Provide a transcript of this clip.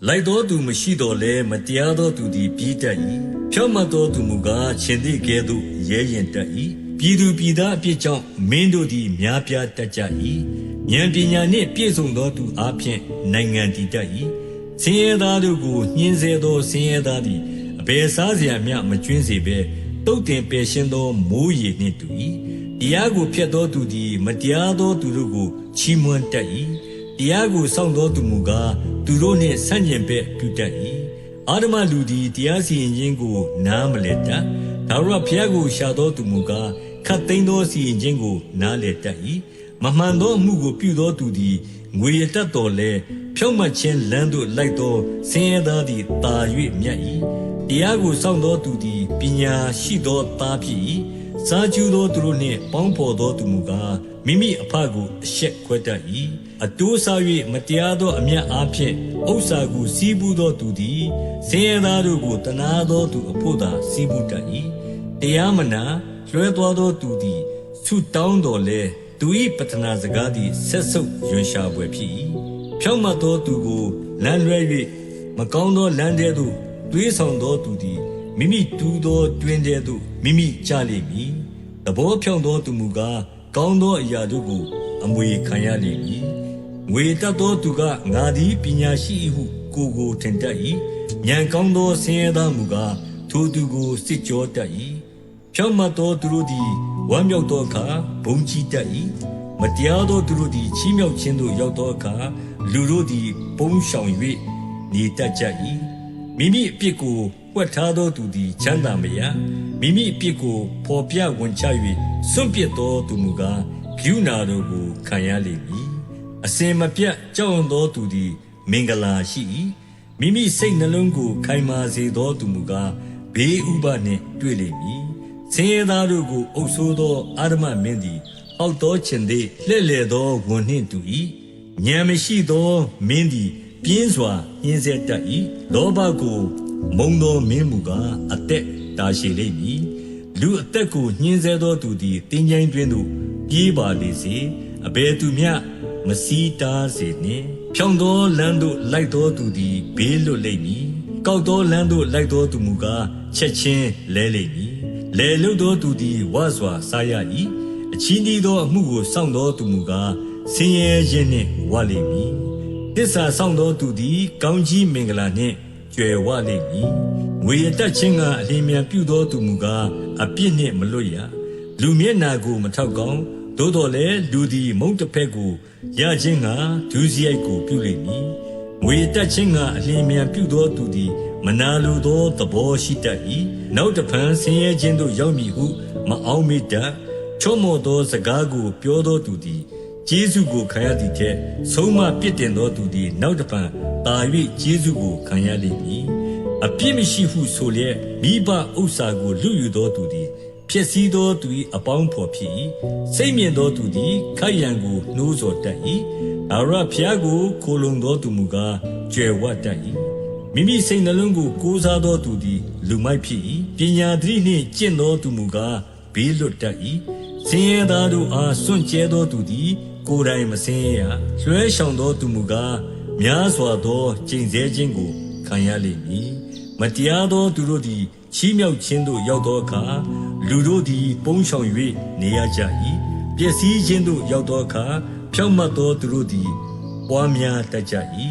လိုက်တော်သူမရှိတော်လဲမတရားသောသူသည်ပြီးတတ်၏ဖြောင့်မတ်သောသူမူကားရှင်သည့်ကဲ့သို့ရဲရင်တတ်၏ပြည်သူပြည်သားအပြစ်ကြောင့်မင်းတို့သည်များပြားတတ်ကြ၏ဉာဏ်ပညာနှင့်ပြည့်စုံသောသူအားဖြင့်နိုင်ငံတည်တတ်၏ဆင်းရဲသားတို့ကိုညှင်းဆဲသောဆင်းရဲသားသည်အဘယ်စားစရာမျှမကျွင်းစေဘဲတုတ်တင်ပယ်ရှင်းသောမိုးရေနှင့်တူ၏တရားကိုဖျက်သောသူသည်မတရားသောသူတို့ကိုချီးမွမ်းတတ်၏တရားကိုစောင့်သောသူမူကားသူတို့နှင့်ဆန့်ကျင်ဘက်ပြုတတ်၏အာဓမလူသည်တရားစီရင်ခြင်းကိုနားမလည်တတ်ဒါဝရဘုရားကိုရှာသောသူမူကားခတ်သိမ်းသောစီရင်ခြင်းကိုနားလည်တတ်၏မမှန်သောအမှုကိုပြုသောသူသည်ငွေရတတ်တော်လဲဖြောင့်မတ်ခြင်းလမ်းသို့လိုက်သောဆင်းရဲသားသည်တာ၍မြတ်၏တရားကိုစောင့်သောသူသည်ပညာရှိသောသားဖြစ်၏စားကျူးသောသူတို့နှင့်ပေါင်းဖော်သောသူမူကားမိမိအဖကိုအရှက်ခွဲတတ်၏အတိုးစား၍မတရားသောအမြတ်အားဖြင့်ဥစ္စာကိုစီးပူးသောသူသည်ဆင်းရဲသားတို့ကိုတနာသောသူအဖို့သာစီးပူးတတ်၏တရားမနာလွှဲသွားသောသူသည်ဆုတောင်းတော်လဲသူ၏ပတနာစကားသည်ဆက်ဆုပ်ရွံရှာပွေဖြစ်၏ဖြောင့်မတ်သောသူကိုလမ်းလွဲ၍မကောင်းသောလမ်းထဲသို့တွေးဆောင်သောသူသည်မိမိတူးသောတွင်ထဲသို့မိမိကျလိမ့်မည်သဘောဖြောင့်သောသူမူကားကောင်းသောအရာတို့ကိုအမွေခံရလိမ့်မည်ငွေတတ်သောသူကငါသည်ပညာရှိ၏ဟုကိုထင်တတ်၏ဉာဏ်ကောင်းသောဆင်းရဲသားမူကားထိုသူကိုစစ်ကြောတတ်၏ဖြောင့်မတ်သောသူတို့သည်ဝမ်းမြောက်သောအခါဘုန်းကြီးတတ်၏မတရားသောသူတို့သည်ချီးမြှောက်ခြင်းသို့ရောက်သောအခါလူတို့သည်ပုန်းရှောင်၍နေတတ်ကြ၏မိမိအပြစ်ကိုပွက်ထားသောသူသည်ချမ်းသာမရမိမိအပြစ်ကိုဖော်ပြဝန်ချ၍စွန့်ပစ်သောသူမူကားကရုဏာတော်ကိုခံရလိမ့်မည်အစဉ်မပြတ်ကြောက်ရွံ့သောသူသည်မင်္ဂလာရှိ၏မိမိစိတ်နှလုံးကိုခိုင်မာစေသောသူမူကားဘေးဥပါနှင့်တွေ့လိမ့်မည်ဆင်းရဲသားတို့ကိုအုပ်ဆိုးသောအာဓမမင်းသည်အောက်သောခြင်းသည်လှဲ့လေသောဝန်နှင့်တူ၏ဉာဏ်မရှိသောမင်းသည်ပြင်းစွာညှင်းဆဲတတ်၏လောဘကိုမုံသောမင်းမူကားအသက်တာရှည်လိမ့်မည်လူအသက်ကိုညှင်းဆဲသောသူသည်တင်းကြိုင်းတွင်သို့ပြေးပါလေစေအဘယ်သူမျှမစီးတားစေနှင့်ဖြောင့်သောလမ်းသို့လိုက်သောသူသည်ဘေးလွတ်လိမ့်မည်ကောက်သောလမ်းသို့လိုက်သောသူမူကားချက်ချင်းလဲလိမ့်မည်လဲလုသောသူသည်ဝါစွာစားရ၏အချီးနှီးသောအမှုကိုစောင့်သောသူမူကားဆင်းရဲခြင်းနှင့်ဝလိမ့်မည်သစ္စာစောင့်သောသူသည်ကောင်းကြီးမင်္ဂလာနှင့်ကျွယ်ဝလိမ့်မည်ငွေအတက်ခြင်းကအလင်းမြန်ပြုသောသူမူကားအပြစ်နှင့်မလွတ်ရလူမျက်နာကိုမထောက်ကောင်းသို့တော်လည်းလူသည်မုန့်တစ်ဖက်ကိုရခြင်းကဒုစရိုက်ကိုပြုလိမ့်မည်ငွေတက်ခြင်းကအလင်းမြန်ပြုသောသူသည်မနာလိုသောသဘောရှိတတ်၏နောက်တစ်ဖန်ဆင်းရဲခြင်းသို့ရောက်မည်ဟုမအောက်မေ့တတ်ချော့မော့သောစကားကိုပြောသောသူသည်ကျေးဇူးကိုခံရသည်ထက်ဆုံးမပြစ်တင်သောသူသည်နောက်တစ်ဖန်တာ၍ကျေးဇူးကိုခံရလိမ့်မည်အပြစ်မရှိဟုဆိုလျက်မိဘဥစ္စာကိုလူယူသောသူသည်ဖြစ်စည်းသောသူ၏အပေါင်းဖော်ဖြစ်၏စိတ်မြင့်သောသူသည်ခိုက်ရန်ကိုနှိုးဆော်တတ်၏အရဖျားကိုခိုလုံသောသူမူကားကြွယ်ဝတတ်၏မိမိစိတ်နှလုံးကိုကိုးစားသောသူသည်လူမိုက်ဖြစ်၏ပညာသတိနှင့်ကျင့်သောသူမူကားဘေးလွတ်တတ်၏ဆင်းရဲသားတို့အားစွန့်ကြဲသောသူသည်ကိုယ်တိုင်မဆင်းရဲရလွှဲရှောင်သောသူမူကားများစွာသောကျိန်ဆဲခြင်းကိုခံရလိမ့်မည်မတရားသောသူတို့သည်ချီးမြှောက်ခြင်းသို့ရောက်သောအခါလူတို့သည်ပုန်းရှောင်၍နေရကြ၏ပျက်စီးခြင်းသို့ရောက်သောအခါဖြောင့်မတ်သောသူတို့သည်ပွားများတတ်ကြ၏